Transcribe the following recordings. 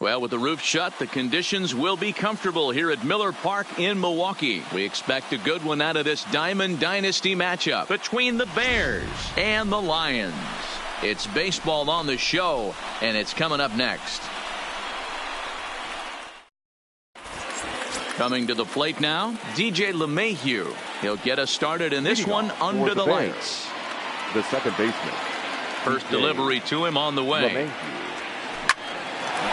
Well, with the roof shut, the conditions will be comfortable here at Miller Park in Milwaukee. We expect a good one out of this Diamond Dynasty matchup between the Bears and the Lions. It's baseball on the show, and it's coming up next. Coming to the plate now, DJ LeMahieu. He'll get us started in this one under the lights. The second baseman. First delivery to him on the way.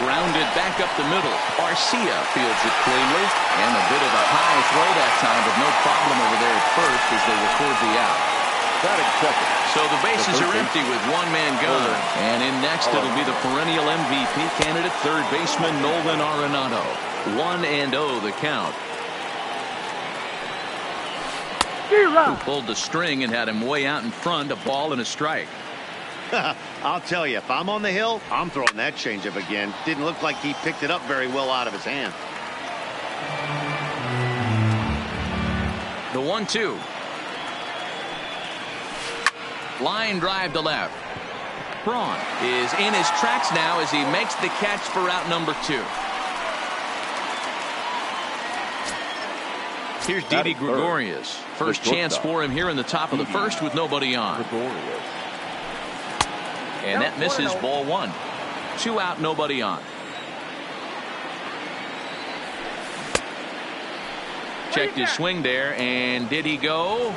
Grounded back up the middle. Garcia fields it cleanly. And a bit of a high throw that time, but no problem over there at first as they record the out. Batting second. So the bases are empty with one man gone. And in next, it'll be the perennial MVP candidate, third baseman Nolan Arenado. 1-0 the count. Who pulled the string and had him way out in front, a ball and a strike. I'll tell you, if I'm on the hill, I'm throwing that changeup again. Didn't look like he picked it up very well out of his hand. The 1-2. Line drive to left. Braun is in his tracks now as he makes the catch for out number 2. Here's Didi Gregorius. First chance for him here in the top of the first with nobody on. And that misses, ball 1. 2 out, nobody on. Checked his swing there, and did he go?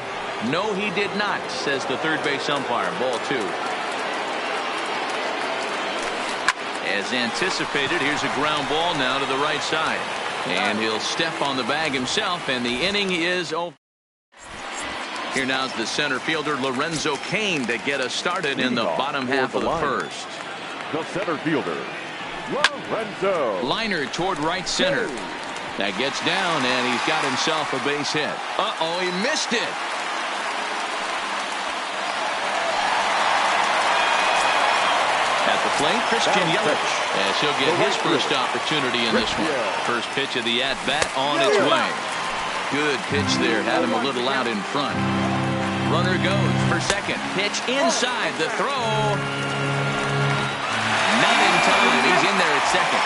No, he did not, says the third base umpire. Ball 2. As anticipated, here's a ground ball now to the right side. And he'll step on the bag himself, and the inning is over. Here now's the center fielder Lorenzo Cain to get us started in the bottom half of the first. The center fielder, Lorenzo. Liner toward right center. That gets down, and he's got himself a base hit. Uh-oh, he missed it. At the plate, Christian Yelich, as he'll get his first opportunity in this one. First pitch of the at-bat on its way. Good pitch there, had him a little out in front. Runner goes for second. Pitch inside the throw. Not in time. He's in there at second.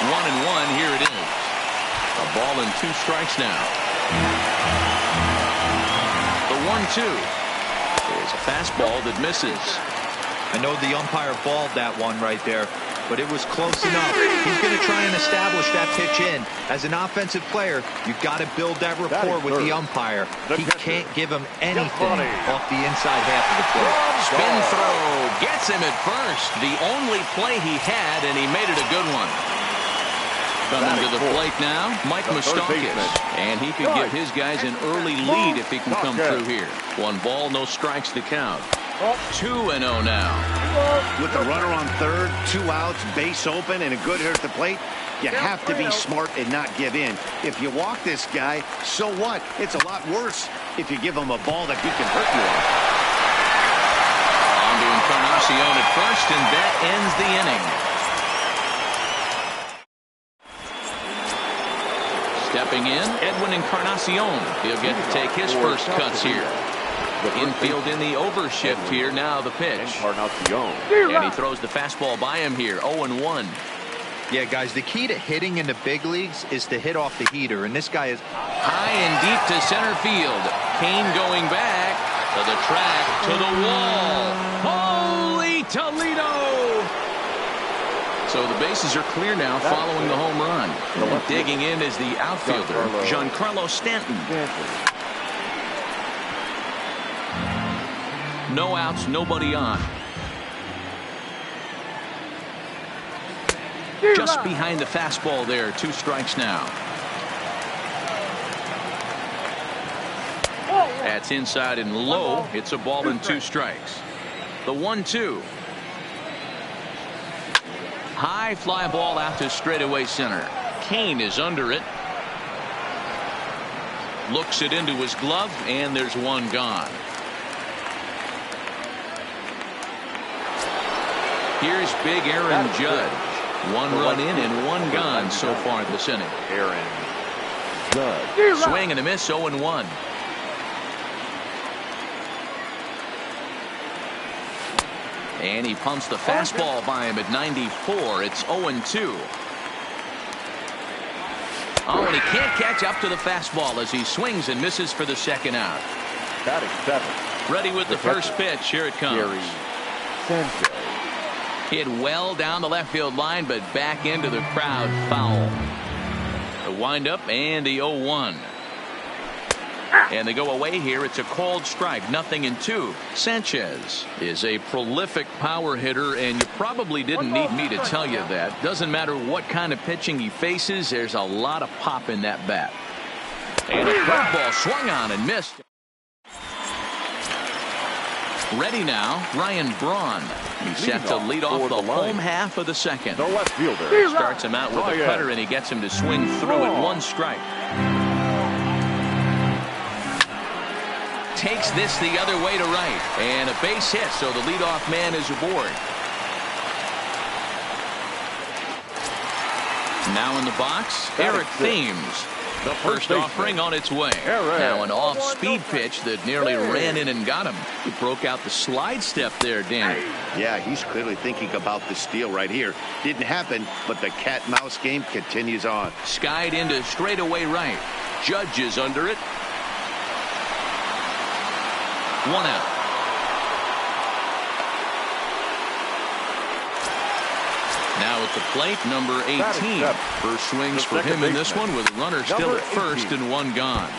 1-1. Here it is. A ball and 2 strikes now. The 1-2 is a fastball that misses. I know the umpire balled that one right there, but it was close enough. He's going to try and establish that pitch in. As an offensive player, you've got to build that rapport with the umpire. He can't give him anything off the inside half of the plate. Spin throw gets him at first. The only play he had, and he made it a good one. Coming to the plate now, Mike Moustakas. And he could give his guys an early lead if he can come through here. 1 ball, no strikes to count. 2-0 now. With the runner on third, 2 outs, base open, and a good hitter at the plate, you have to be smart and not give in. If you walk this guy, so what? It's a lot worse if you give him a ball that he can hurt you on. On to Encarnacion at first, and that ends the inning. Stepping in, Edwin Encarnacion. He'll get to take his first cuts here. Infield in the overshift here. Now the pitch. And he throws the fastball by him here. 0-1. Yeah, guys, the key to hitting in the big leagues is to hit off the heater. And this guy is high and deep to center field. Cain going back to the track, to the wall. Holy Toledo! So the bases are clear now following the home run. And digging in is the outfielder, Giancarlo Stanton. No outs, nobody on. Just behind the fastball there. 2 strikes now. That's inside and low. It's a ball and 2 strikes. The 1-2. High fly ball out to straightaway center. Cain is under it. Looks it into his glove, and there's 1 gone. Here's big Aaron Judge. 1 run in and 1 gone so far this inning. Aaron Judge. Swing and a miss, 0-1. And he pumps the fastball by him at 94. It's 0-2. Oh, and he can't catch up to the fastball as he swings and misses for the second out. Batting seventh. Ready with the first pitch. Here it comes. Hit well down the left field line, but back into the crowd, foul. The windup and the 0-1. And they go away here. It's a called strike, 0-2. Sanchez is a prolific power hitter, and you probably didn't need me to tell you that. Doesn't matter what kind of pitching he faces, there's a lot of pop in that bat. And a curveball swung on and missed. Ready now, Ryan Braun. He's set to lead off the home half of the second. The left fielder starts him out with a cutter, and he gets him to swing through at one strike. Takes this the other way to right, and a base hit, so the leadoff man is aboard. Now in the box, Eric Thames. The first offering on its way. Now an off-speed pitch that nearly ran in and got him. He broke out the slide step there, Danny. Yeah, he's clearly thinking about the steal right here. Didn't happen, but the cat-mouse game continues on. Skied into straightaway right. Judge is under it. One out. Now at the plate, number 18. First swings for him in this one with a runner still at first and one gone.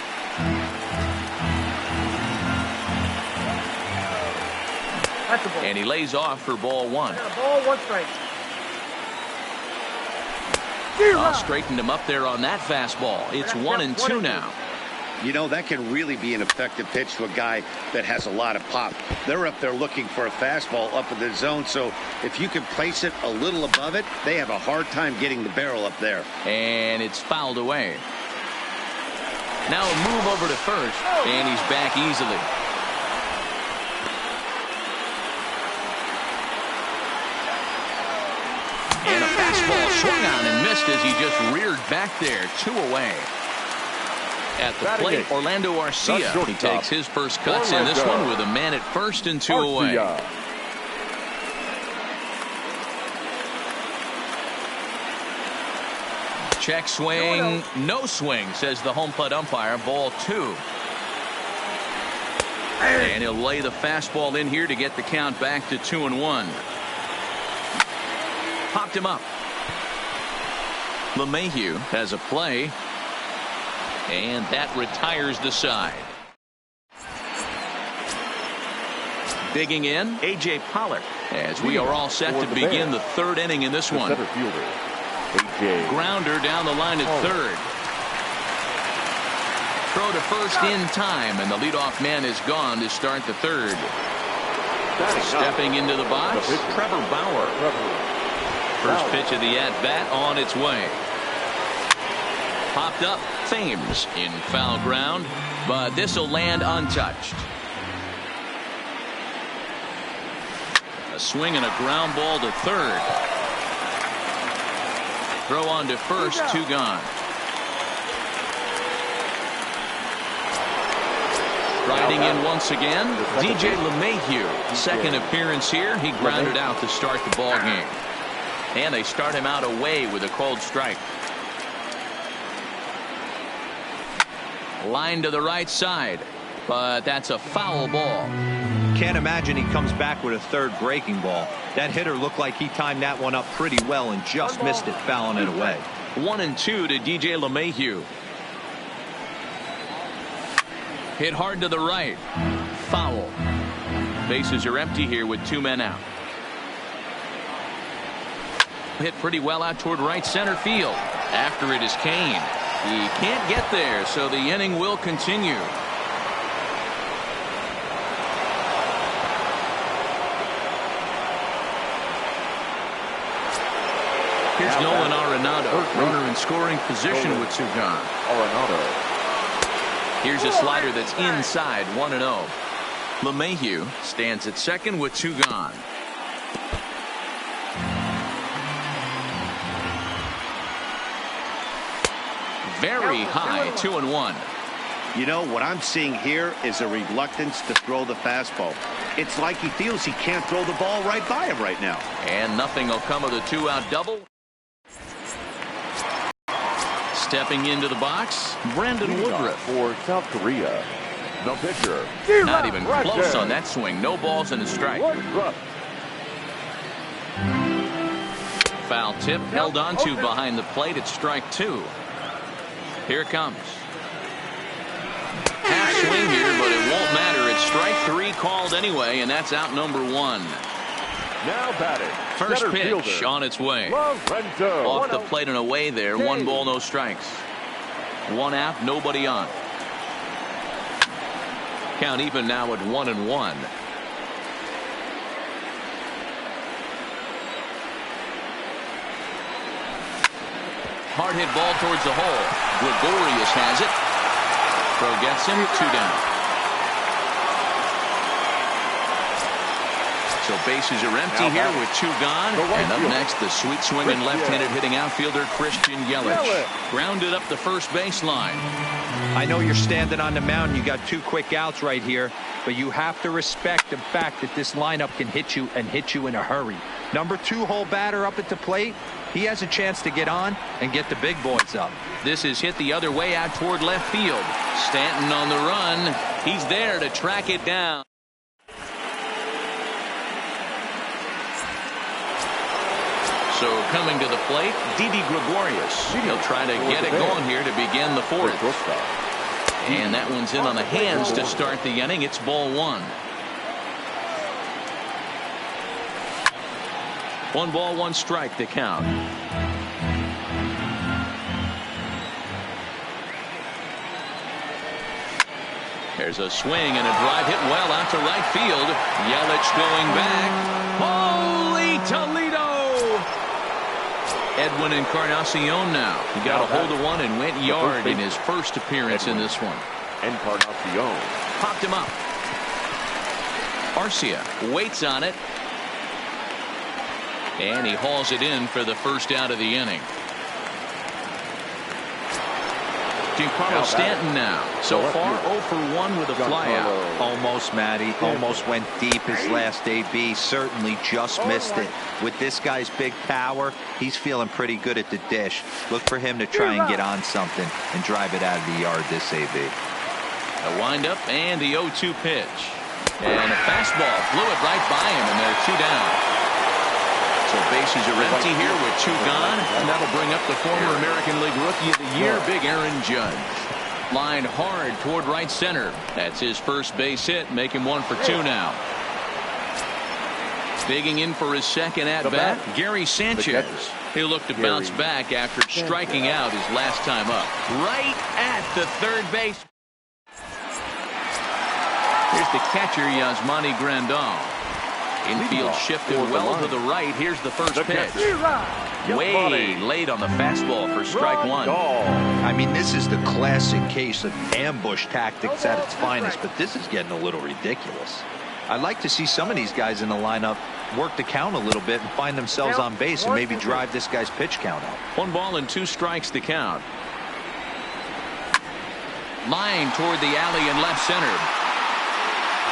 And he lays off for ball one. Ball one strike. Straightened him up there on that fastball. It's 1-2 now. You know, that can really be an effective pitch to a guy that has a lot of pop. They're up there looking for a fastball up in the zone, so if you can place it a little above it, they have a hard time getting the barrel up there. And it's fouled away. Now a move over to first, and he's back easily. And a fastball swung on and missed as he just reared back there. 2 away. At the plate, Orlando Arcia. He takes his first cuts in this one with a man at first and 2 away. Check swing, no swing, says the home plate umpire. Ball 2. And he'll lay the fastball in here to get the count back to 2-1. Popped him up. LeMahieu has a play. And that retires the side. Digging in, A.J. Pollock, as we are all set to begin the third inning in this one. Grounder down the line at third. Throw to first in time, and the leadoff man is gone to start the third. Stepping into the box, Trevor Bauer. First pitch of the at-bat on its way. Popped up, Thames in foul ground, but this will land untouched. A swing and a ground ball to third. Throw on to first, 2 gone. Riding in once again, DJ LeMahieu. Second appearance here. He grounded out to start the ball game. And they start him out away with a called strike. Line to the right side, but that's a foul ball. Can't imagine he comes back with a third breaking ball. That hitter looked like he timed that one up pretty well and just missed it, fouling it away. 1-2 to DJ LeMahieu. Hit hard to the right. Foul. Bases are empty here with 2 men out. Hit pretty well out toward right center field. After it is Kane. He can't get there, so the inning will continue. Here's Nolan Arenado, runner in scoring position with 2 gone. Here's a slider that's inside, 1-0. LeMahieu stands at second with 2 gone. Very high, 2-1. You know, what I'm seeing here is a reluctance to throw the fastball. It's like he feels he can't throw the ball right by him right now. And nothing will come of the 2-out double. Stepping into the box, Brandon Woodruff. For South Korea, the pitcher. Not even close on that swing. No balls and a strike. Foul tip held on to behind the plate at strike 2. Here it comes. Half swing here, but it won't matter. It's strike 3 called anyway, and that's out number 1. Now batting. First pitch on its way. Off the plate and away there. 1 ball, no strikes. 1 out, nobody on. Count even now at 1-1. Hard hit ball towards the hole. Gregorius has it. Throw gets him. 2 down. So bases are empty here with 2 gone. And up next, the sweet swinging left-handed hitting outfielder Christian Yelich. Grounded up the first baseline. I know you're standing on the mound. You got 2 quick outs right here, but you have to respect the fact that this lineup can hit you and hit you in a hurry. Number 2 hole batter up at the plate. He has a chance to get on and get the big boys up. This is hit the other way out toward left field. Stanton on the run. He's there to track it down. So coming to the plate, Didi Gregorius. He'll try to get it going here to begin the 4th. And that one's in on the hands to start the inning. It's ball 1. 1 ball, 1 strike to count. There's a swing and a drive hit well out to right field. Yelich going back. Holy Toledo! Edwin Encarnacion now. He got a hold of one and went yard in his first appearance in this one. Encarnacion. Popped him up. Arcia waits on it. And he hauls it in for the first out of the inning. Giancarlo Stanton now. So far 0 for 1 with a flyout. Almost, Matty. Almost went deep his last AB. Certainly just missed it. With this guy's big power, he's feeling pretty good at the dish. Look for him to try and get on something and drive it out of the yard this AB. A windup and the 0-2 pitch. And a fastball flew it right by him, and they're 2 down. So bases are empty here with 2 gone, and that'll bring up the former American League Rookie of the Year, Big Aaron Judge. Lined hard toward right center. That's his first base hit, making 1 for 2 now. Digging in for his second at-bat, Gary Sanchez. He'll look to bounce back after striking out his last time up. Right at the third base. Here's the catcher, Yasmani Grandal. Infield shifted well to the right. Here's the first pitch. Way late on the fastball for strike 1. I mean, this is the classic case of ambush tactics at its finest, but this is getting a little ridiculous. I'd like to see some of these guys in the lineup work the count a little bit and find themselves on base and maybe drive this guy's pitch count up. 1 ball and 2 strikes to count. Line toward the alley in left center.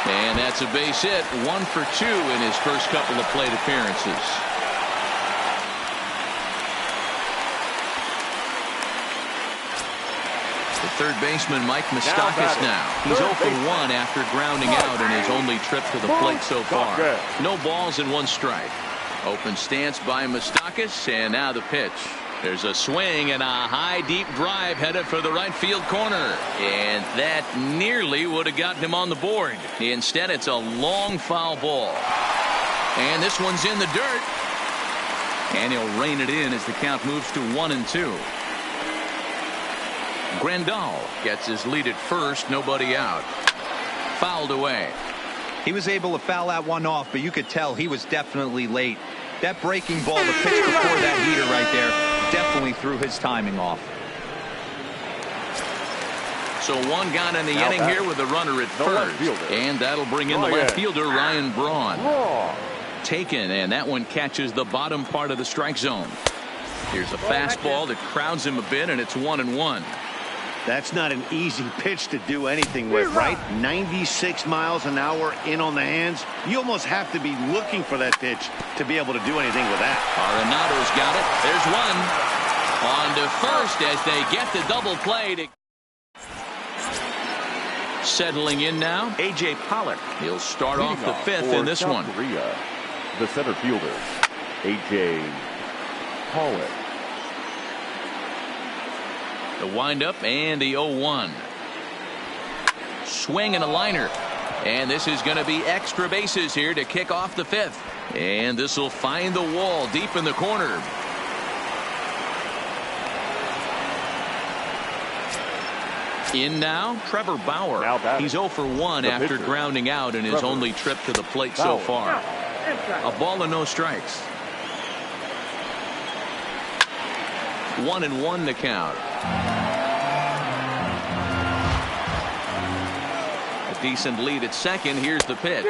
And that's a base hit. 1 for 2 in his first couple of plate appearances. The third baseman, Mike Moustakas now. He's 0 for 1 after grounding out in his only trip to the plate so far. No balls and 1 strike. Open stance by Moustakas, and now the pitch. There's a swing and a high deep drive headed for the right field corner, and that nearly would have gotten him on the board. Instead, it's a long foul ball, and this one's in the dirt, and he'll rein it in as the count moves to 1-2. Grandal gets his lead at first, nobody out. Fouled away. He was able to foul that one off, but you could tell he was definitely late. That breaking ball, the pitch before that heater right there, definitely threw his timing off. So 1 gone in the inning here with a runner at first. And that'll bring in the left fielder, Ryan Braun. Taken, and that one catches the bottom part of the strike zone. Here's a fastball that crowds him a bit, and it's 1-1. That's not an easy pitch to do anything with, right? 96 miles an hour in on the hands. You almost have to be looking for that pitch to be able to do anything with that. Arenado's got it. There's one. On to first as they get the double play. Settling in now, A.J. Pollock. He'll start off the fifth in this one. Korea, the center fielder, A.J. Pollock. The windup and the 0-1. Swing and a liner. And this is going to be extra bases here to kick off the fifth. And this will find the wall deep in the corner. In now, Trevor Bauer. He's 0 for 1 after grounding out in his only trip to the plate so far. A ball and no strikes. 1-1 to count. A decent lead at second. Here's the pitch.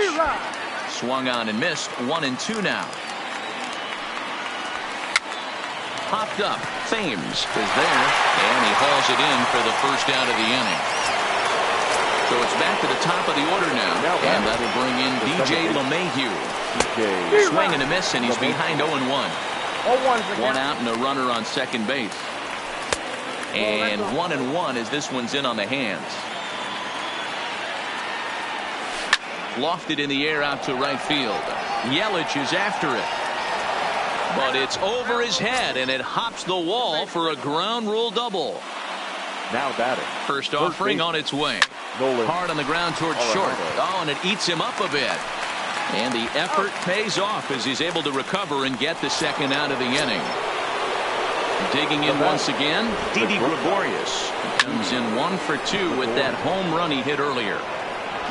Swung on and missed. 1-2 now. Popped up. Thames is there, and he hauls it in for the first out of the inning. So it's back to the top of the order now, and that'll bring in DJ LeMahieu. Swing and a miss, and he's behind 0-1. 1 out and a runner on second base. And 1-1 as this one's in on the hands. Lofted in the air out to right field. Yelich is after it. But it's over his head, and it hops the wall for a ground rule double. Now batting. First offering on its way. Hard on the ground towards short. Oh, and it eats him up a bit. And the effort pays off as he's able to recover and get the second out of the inning. Digging in once again, Didi Gregorius comes in 1 for 2 with that home run he hit earlier.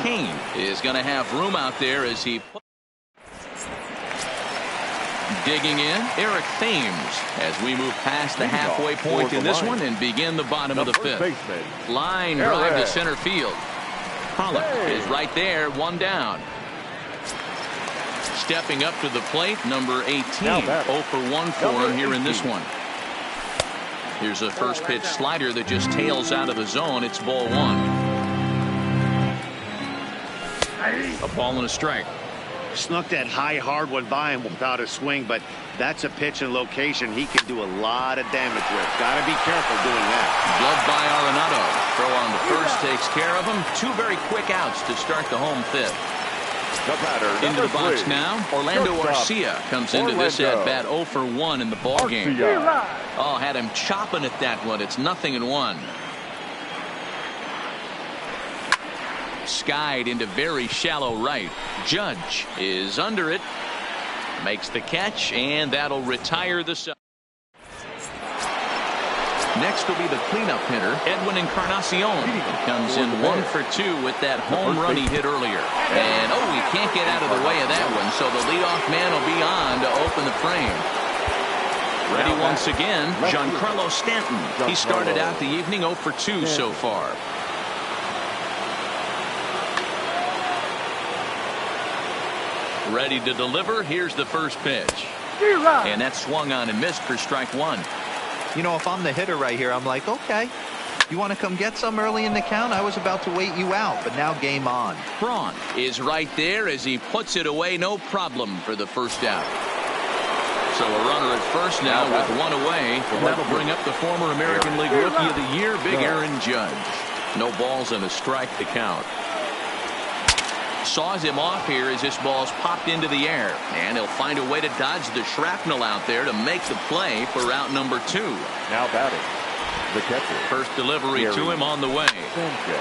Kane is going to have room out there as he... Digging in, Eric Thames as we move past the halfway point in this one and begin the bottom of the fifth. Line drive to center field. Pollock is right there, 1 down. Stepping up to the plate, number 18. 0 for 1 for him here in this one. Here's a first pitch slider that just tails out of the zone. It's ball 1. A ball and a strike. Snuck that high hard one by him without a swing, but that's a pitch and location he can do a lot of damage with. Got to be careful doing that. Gloved by Arenado. Throw on the first takes care of him. 2 very quick outs to start the home fifth. Into the box now, Orlando Arcia comes into this at bat 0 for 1 in the ball game. Oh, had him chopping at that one. It's 0-1. Skied into very shallow right. Judge is under it. Makes the catch, and that'll retire the side. Next will be the cleanup hitter, Edwin Encarnacion. Comes in 1 for 2 with that home run he hit earlier. And, oh, he can't get out of the way of that one, so the leadoff man will be on to open the frame. Ready once again, Giancarlo Stanton. He started out the evening 0 for 2 so far. Ready to deliver. Here's the first pitch. And that swung on and missed for strike 1. You know, if I'm the hitter right here, I'm like, okay, you want to come get some early in the count? I was about to wait you out, but now game on. Braun is right there as he puts it away, no problem for the first out. So a runner at first now with 1 away. And that'll bring up the former American League Rookie of the Year, Big Aaron Judge. No balls and a strike to count. Saws him off here as this ball's popped into the air, and he'll find a way to dodge the shrapnel out there to make the play for route number 2. Now batting, the catcher. First delivery to him on the way.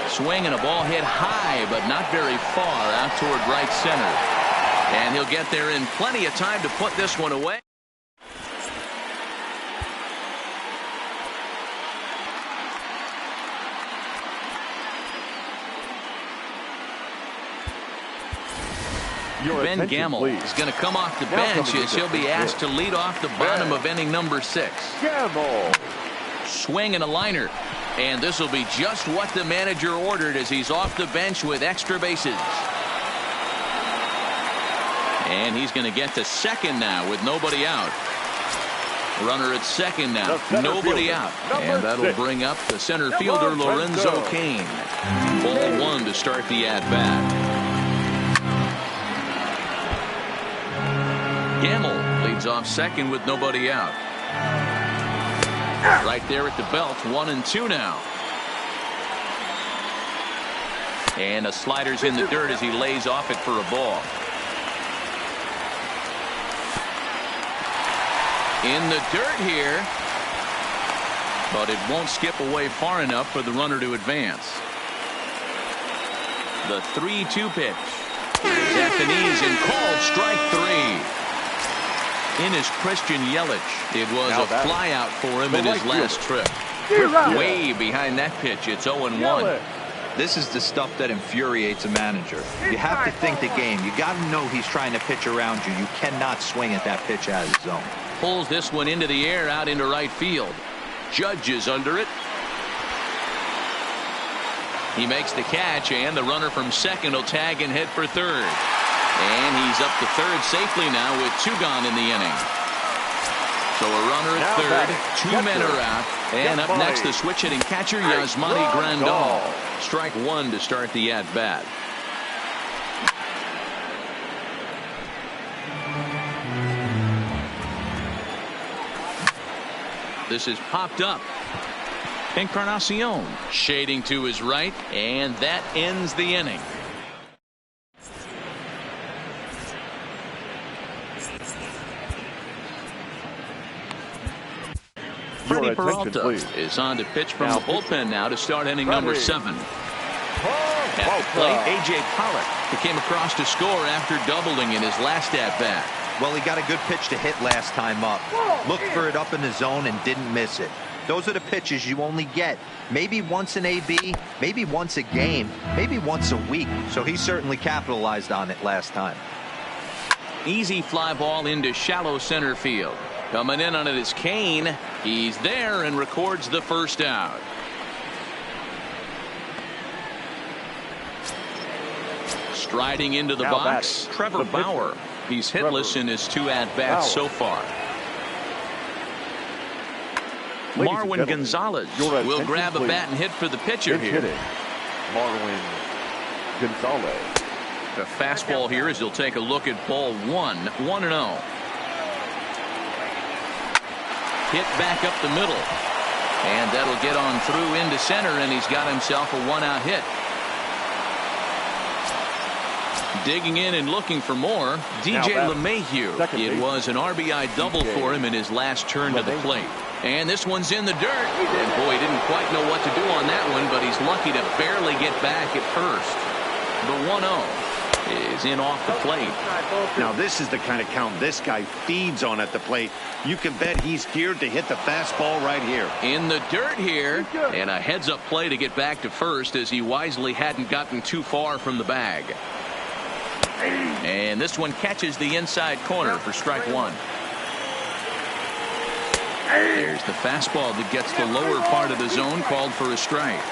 Swing and a ball hit high, but not very far out toward right center. And he'll get there in plenty of time to put this one away. Ben Gamble is going to come off the bench as he'll be asked to lead off the bottom of inning number 6. Gamble. Swing and a liner. And this will be just what the manager ordered as he's off the bench with extra bases. And he's going to get to second now with nobody out. Runner at second now. Nobody out. And that'll bring up the center fielder, Lorenzo Cain. Ball one to start the at-bat. Gamble leads off second with nobody out. Right there at the belt, 1-2 now. And a slider's in the dirt as he lays off it for a ball. In the dirt here, but it won't skip away far enough for the runner to advance. The 3-2 pitch is at the knees and called strike three. In is Christian Yelich. It was a fly out for him in his last trip. Way behind that pitch. It's 0-1. This is the stuff that infuriates a manager. You have to think the game. You got to know he's trying to pitch around you. You cannot swing at that pitch out of the zone. Pulls this one into the air out into right field. Judge is under it. He makes the catch, and the runner from second will tag and head for third. And he's up to third safely now with two gone in the inning. So a runner at third, two men are out, and up next the switch hitting catcher Yasmani Grandal. Strike one to start the at bat. This is popped up. Encarnacion shading to his right, and that ends the inning. Freddie Peralta is on to pitch from the bullpen now to start inning number 7. At the plate, A.J. Pollock came across to score after doubling in his last at-bat. Well, he got a good pitch to hit last time up. Looked for it up in the zone and didn't miss it. Those are the pitches you only get maybe once an AB, maybe once a game, maybe once a week. So he certainly capitalized on it last time. Easy fly ball into shallow center field. Coming in on it is Cain. He's there and records the first out. Striding into the box, Trevor Bauer. He's hitless in his two at-bats so far. Marwin Gonzalez will grab a bat and hit for the pitcher here. Marwin Gonzalez. The fastball here as he'll take a look at ball one. 1-0. Hit back up the middle. And that'll get on through into center, and he's got himself a one-out hit. Digging in and looking for more, DJ LeMahieu. It was an RBI double for him in his last turn to the plate. And this one's in the dirt. And boy, he didn't quite know what to do on that one, but he's lucky to barely get back at first. The 1-0 is in off the plate. Now this is the kind of count this guy feeds on at the plate. You can bet he's geared to hit the fastball right here. In the dirt here, and a heads-up play to get back to first as he wisely hadn't gotten too far from the bag. And this one catches the inside corner for strike one. There's the fastball that gets the lower part of the zone, called for a strike.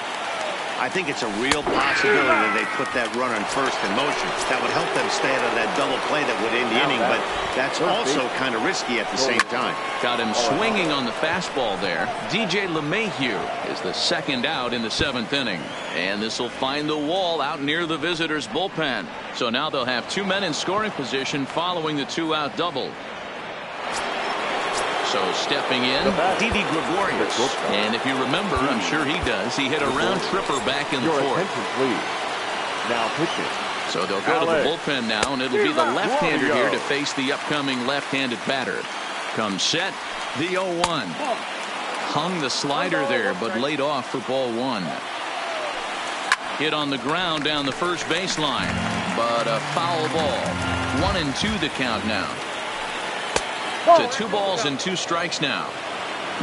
I think it's a real possibility that they put that runner on first in motion. That would help them stay out of that double play that would end the inning, but that's also kind of risky at the same time. Got him swinging on the fastball there. DJ LeMahieu is the second out in the 7th inning. And this will find the wall out near the visitors' bullpen. So now they'll have two men in scoring position following the two-out double. So stepping in, Didi Gregorius. And if you remember, I'm sure he does, he hit a round tripper back in the 4th. Now pitching. So they'll go to the bullpen now, and it'll be the left-hander here to face the upcoming left-handed batter. Comes set, the 0-1. Hung the slider there, but laid off for ball one. Hit on the ground down the first baseline, but a foul ball. 1-2 the count now. To 2 balls and 2 strikes now.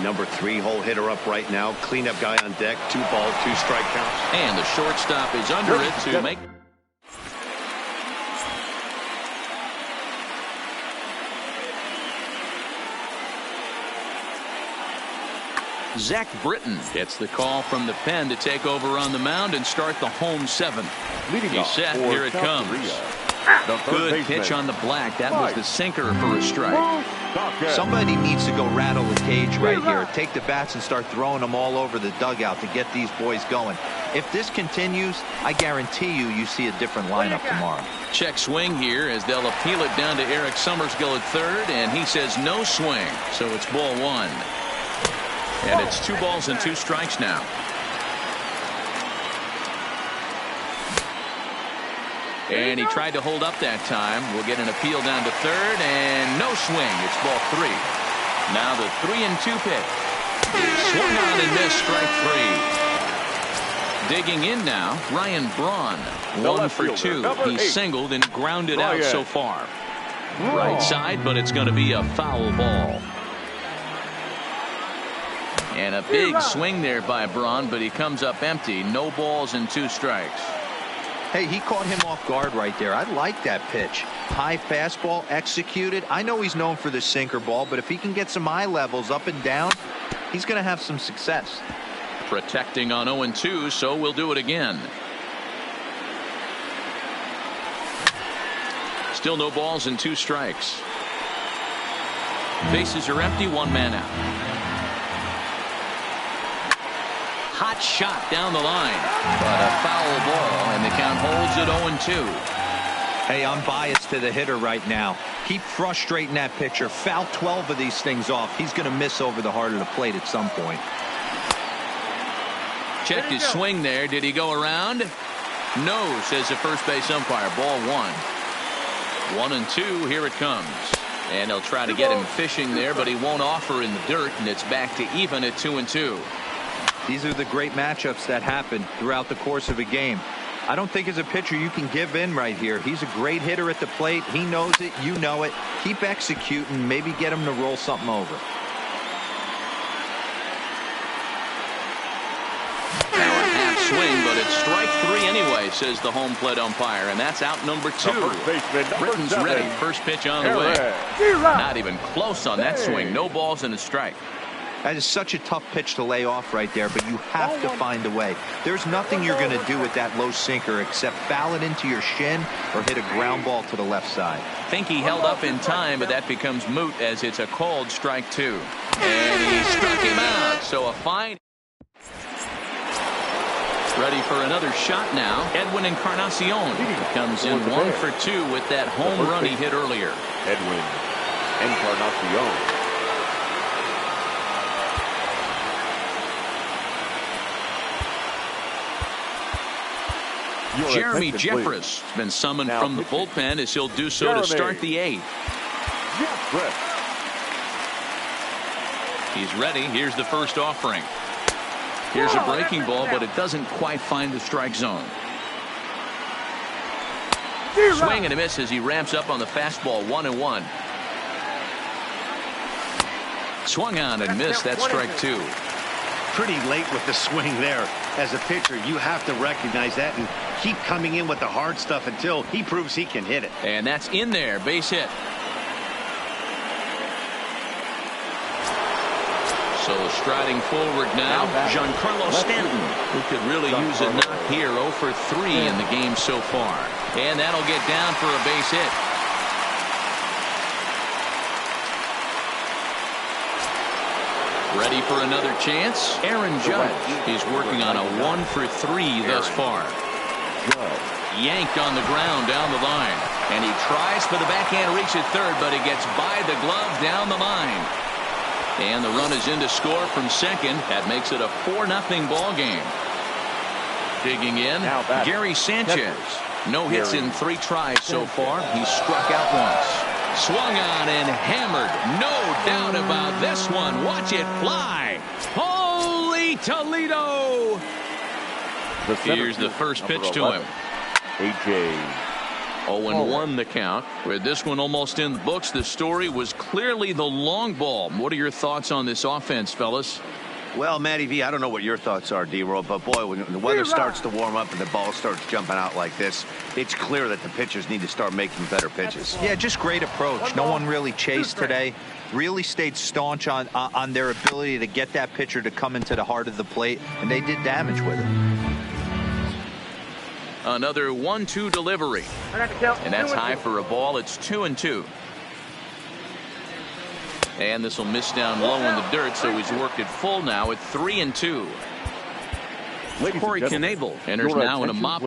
Number 3 hole hitter up right now. Cleanup guy on deck. 2 ball, 2 strike counts. And the shortstop is under it to make. Zach Britton gets the call from the pen to take over on the mound and start the home 7th. He's set. Here it comes. Good pitch on the black. That was the sinker for a strike. Somebody needs to go rattle the cage right here. Take the bats and start throwing them all over the dugout to get these boys going. If this continues, I guarantee you see a different lineup tomorrow. Check swing here as they'll appeal it down to Eric Summersgill at third, and he says no swing, so it's ball one. And it's 2 balls and 2 strikes now. And he tried to hold up that time. We'll get an appeal down to third, and no swing. It's ball 3. Now the 3-2 pitch. Swung on and missed, strike 3. Digging in now, Ryan Braun. 1 for 2. He singled and grounded out so far. Right side, but it's going to be a foul ball. And a big swing there by Braun, but he comes up empty. No balls and 2 strikes. Hey, he caught him off guard right there. I like that pitch. High fastball executed. I know he's known for the sinker ball, but if he can get some eye levels up and down, he's going to have some success. Protecting on 0-2, so we'll do it again. Still no balls and 2 strikes. Bases are empty, 1 man out. Hot shot down the line, but a foul ball, and the count holds at 0-2. Hey, I'm biased to the hitter right now. Keep frustrating that pitcher. Foul 12 of these things off. He's going to miss over the heart of the plate at some point. Checked his swing there. Did he go around? No, says the first base umpire. Ball 1. 1-2. Here it comes. And they'll try to get him fishing there, but he won't offer in the dirt, and it's back to even at 2-2. These are the great matchups that happen throughout the course of a game. I don't think as a pitcher you can give in right here. He's a great hitter at the plate. He knows it. You know it. Keep executing. Maybe get him to roll something over. Now a half swing, but it's strike 3 anyway, says the home plate umpire, and that's out number 2. Britton's ready. First pitch on the way. Not even close on that swing. No balls and a strike. That is such a tough pitch to lay off right there, but you have to find a way. There's nothing you're going to do with that low sinker except foul it into your shin or hit a ground ball to the left side. Think he held up in time, but that becomes moot as it's a called strike 2. And he struck him out, so a fine. Ready for another shot now. Edwin Encarnacion comes in 1 for 2 with that home run he hit earlier. Edwin Encarnacion. Jeremy Jeffress has been summoned from the bullpen as he'll do so to start the 8th. He's ready. Here's the first offering. Here's a breaking ball, but it doesn't quite find the strike zone. Swing and a miss as he ramps up on the fastball. 1-1. Swung on and missed. That's strike 2. Pretty late with the swing there. As a pitcher, you have to recognize that and keep coming in with the hard stuff until he proves he can hit it. And that's in there. Base hit. So striding forward now, Giancarlo Stanton, who could really use a knock here. 0 for 3 in the game so far. And that'll get down for a base hit. Ready for another chance? Aaron Judge. He's working on a 1 for 3 thus far. Yanked on the ground down the line. And he tries for the backhand reach at third, but he gets by the glove down the line. And the run is in to score from second. That makes it a 4-0 ball game. Digging in, Gary Sanchez. No hits in 3 tries so far. He's struck out once. Swung on and hammered. No doubt about this one. Watch it fly. Holy Toledo. Here's the first pitch to him. A.J. 0-1 the count. With this one almost in the books, the story was clearly the long ball. What are your thoughts on this offense, fellas? Well, Matty V, I don't know what your thoughts are, D-Roll, but boy, when the weather starts to warm up and the ball starts jumping out like this, it's clear that the pitchers need to start making better pitches. Yeah, just great approach. No one really chased today. Really stayed staunch on their ability to get that pitcher to come into the heart of the plate, and they did damage with it. Another 1-2 delivery. And that's high for a ball. It's 2-2. And this will miss down low in the dirt, so he's worked it full now at 3-2. Corey Knebel enters now in a mop.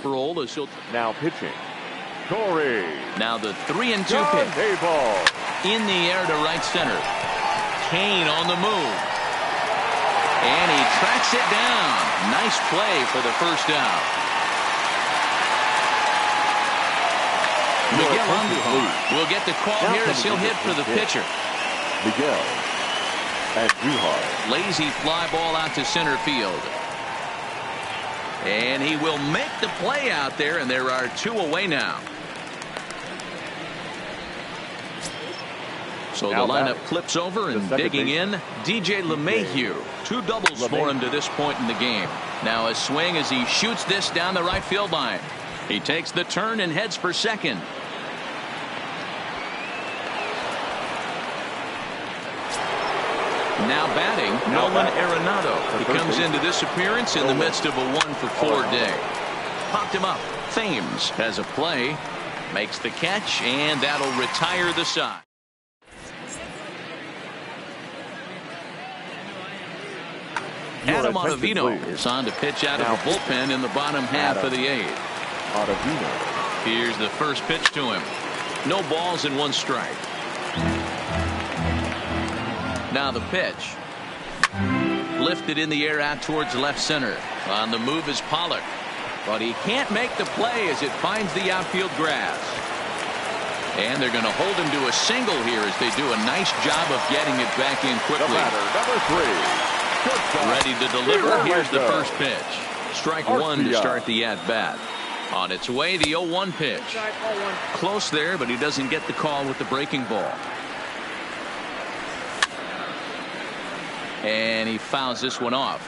Roll as he'll now pitching. Corey. Now the 3-2 pitch. In the air to right center. Kane on the move. And he tracks it down. Nice play for the first out. Miguel Andujar will get the call here as he'll hit for the pitcher. Miguel Andujar. Lazy fly ball out to center field. And he will make the play out there, and there are 2 away now. So the lineup flips over, and digging in, DJ LeMahieu. 2 doubles for him to this point in the game. Now a swing as he shoots this down the right field line. He takes the turn and heads for second. Now batting, Nolan Arenado. He comes into this appearance in the midst of a 1-for-4 day. Popped him up. Thames has a play, makes the catch, and that'll retire the side. Adam Ottavino is on to pitch out of the bullpen in the bottom half of the 8th. Here's the first pitch to him. No balls and 1 strike. Now the pitch. Lifted in the air out towards left center. On the move is Pollock. But he can't make the play as it finds the outfield grass. And they're going to hold him to a single here as they do a nice job of getting it back in quickly. The batter, number 3. Ready to deliver. Here's the first pitch. Strike 1 to start the at-bat. On its way, the 0-1 pitch. Close there, but he doesn't get the call with the breaking ball. And he fouls this one off.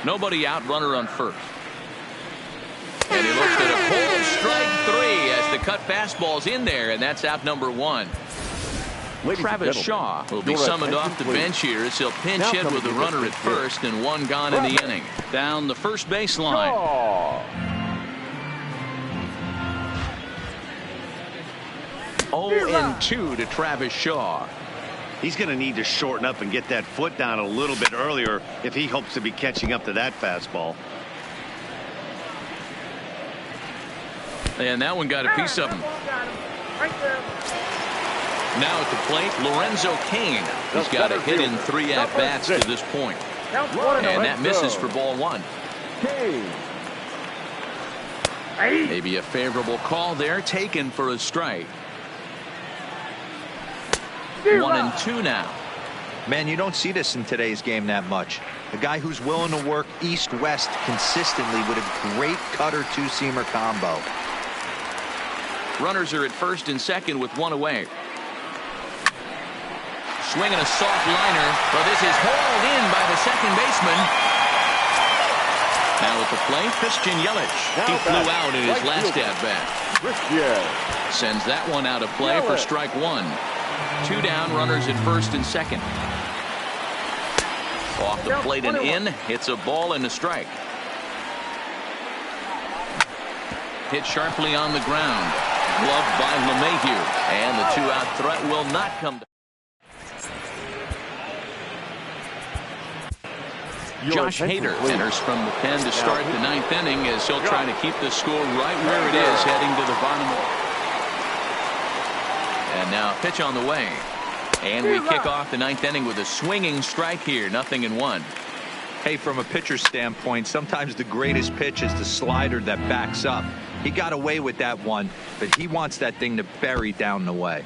Nobody out, runner on first. And he looks at a cold strike 3 as the cut fastball's in there, and that's out number 1. Travis Shaw will be summoned off the bench here as he'll pinch hit with a runner at first and 1 gone in the inning. Down the first baseline. 0-2 to Travis Shaw. He's going to need to shorten up and get that foot down a little bit earlier if he hopes to be catching up to that fastball. And that one got a piece of him. Now at the plate, Lorenzo Cain. He's got a hit in 3 at-bats to this point. And that misses for ball 1. Maybe a favorable call there, taken for a strike. 1-2 now. Man, you don't see this in today's game that much. A guy who's willing to work east-west consistently with a great cutter 2-seamer combo. Runners are at first and second with 1 away. Swinging a soft liner, but this is hauled in by the second baseman. Now at the plate, Christian Yelich. He flew out in his last at-bat. Sends that one out of play for strike 1. 2 down, runners at first and second. Off the plate and in. Hits a ball and a strike. Hit sharply on the ground. Gloved by LeMahieu. And the 2-out threat will not come. Josh Hader enters from the pen to start the 9th inning as he'll try to keep the score right where it is heading to the bottom of. And now pitch on the way. And we kick off the 9th inning with a swinging strike here. 0-1. Hey, from a pitcher's standpoint, sometimes the greatest pitch is the slider that backs up. He got away with that one, but he wants that thing to bury down the way.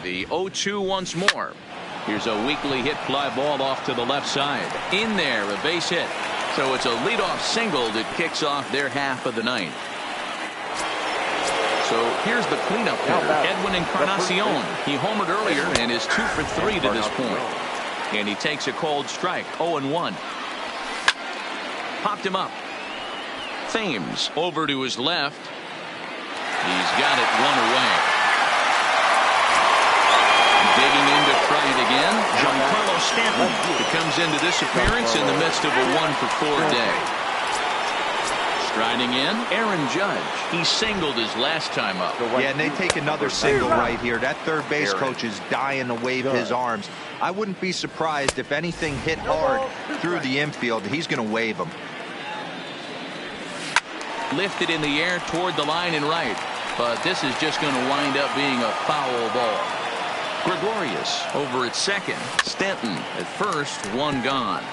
The 0-2 once more. Here's a weakly hit fly ball off to the left side. In there, a base hit. So it's a leadoff single that kicks off their half of the 9th. So here's the cleanup hitter, Edwin Encarnacion. He homered earlier and is 2 for 3 to this point. And he takes a cold strike, 0-1. Popped him up. Thames over to his left. He's got it one away. Digging in to try it again. Giancarlo Stanton, who comes into this appearance in the midst of a 1-for-4 day. Striding in, Aaron Judge. He singled his last time up. Yeah, and they take another single right here. That third base coach is dying to wave his arms. I wouldn't be surprised if anything hit hard through the infield. He's going to wave them. Lifted in the air toward the line and right. But this is just going to wind up being a foul ball. Gregorius over at second. Stanton at first, one gone.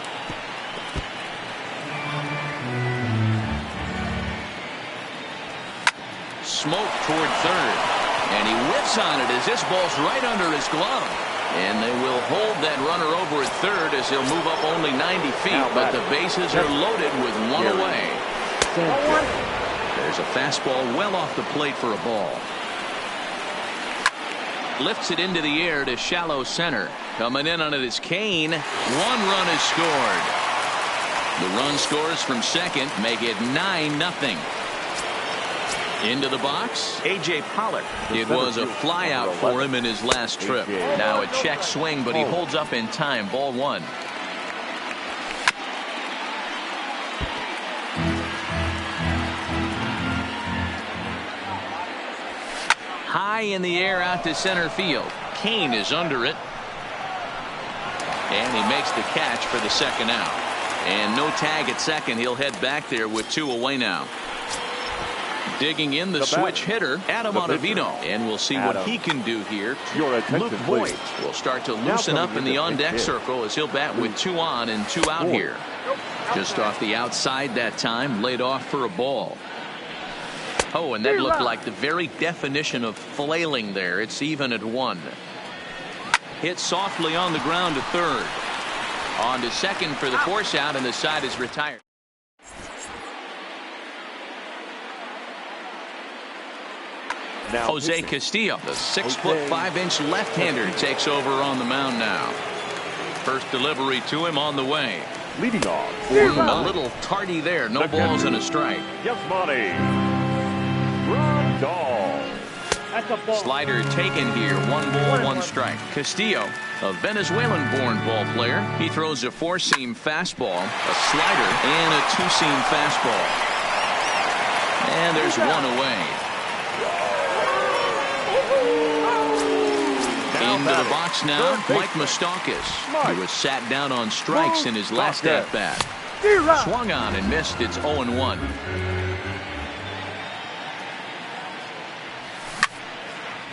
Smoke toward third. And he whips on it as this ball's right under his glove. And they will hold that runner over at third as he'll move up only 90 feet. But the bases are loaded with one away. There's a fastball well off the plate for a ball. Lifts it into the air to shallow center. Coming in on it is Kane. One run is scored. The run scores from second, make it 9-0. Into the box, A.J. Pollock. It was a flyout for him in his last trip. Now a check swing, but he holds up in time. Ball one. High in the air out to center field. Kane is under it. And he makes the catch for the second out. And no tag at second. He'll head back there with two away now. Digging in the switch hitter, Adam Ottavino. And we'll see what he can do here. Luke Voigt will start to loosen up in the on-deck circle as he'll bat with 2 on and 2 out here. Just off the outside that time, laid off for a ball. Oh, and that looked like the very definition of flailing there. It's even at 1. Hit softly on the ground to third. On to second for the force out, and the side is retired. Now Jose Castillo, the 6'5" left-hander, takes over on the mound now. First delivery to him on the way. Leading off. A little tardy there. No balls and a strike. Yes, buddy. Slider taken here. 1 ball, 1 strike. Castillo, a Venezuelan-born ball player. He throws a 4-seam fastball, a slider, and a 2-seam fastball. And there's 1 away. Into the box now, Mike Moustakas. He was sat down on strikes in his last at-bat. Swung on and missed. It's 0-1.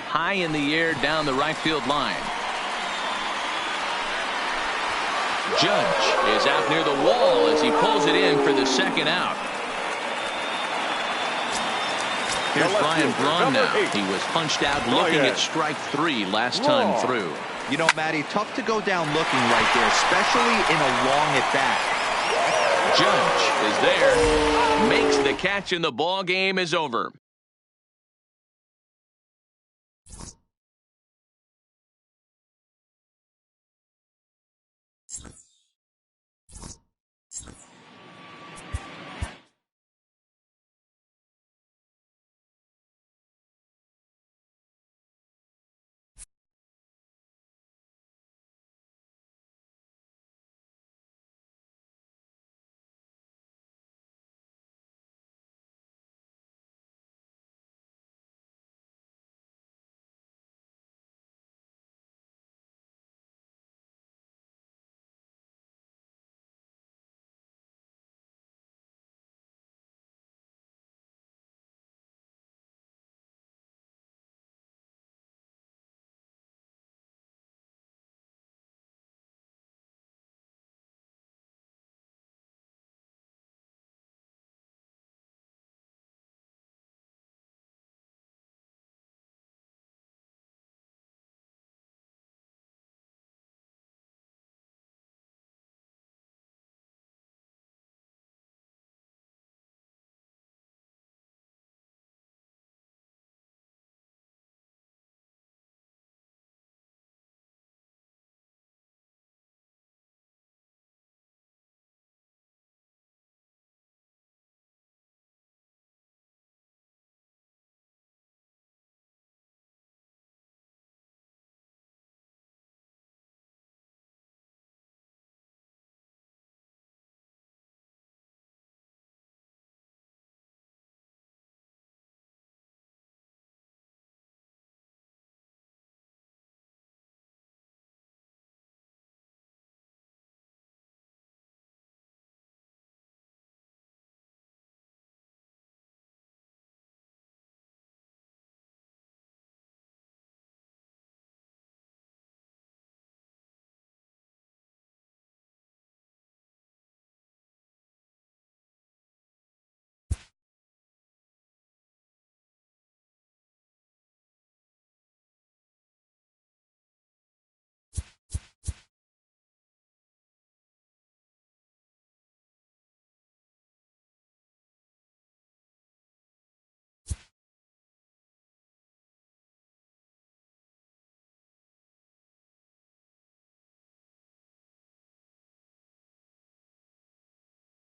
High in the air down the right field line. Judge is out near the wall as he pulls it in for the second out. Here's Brian Braun now. He was punched out looking at strike 3 last time through. You know, Matty, tough to go down looking right there, especially in a long at-bat. Judge is there, makes the catch, and the ball game is over.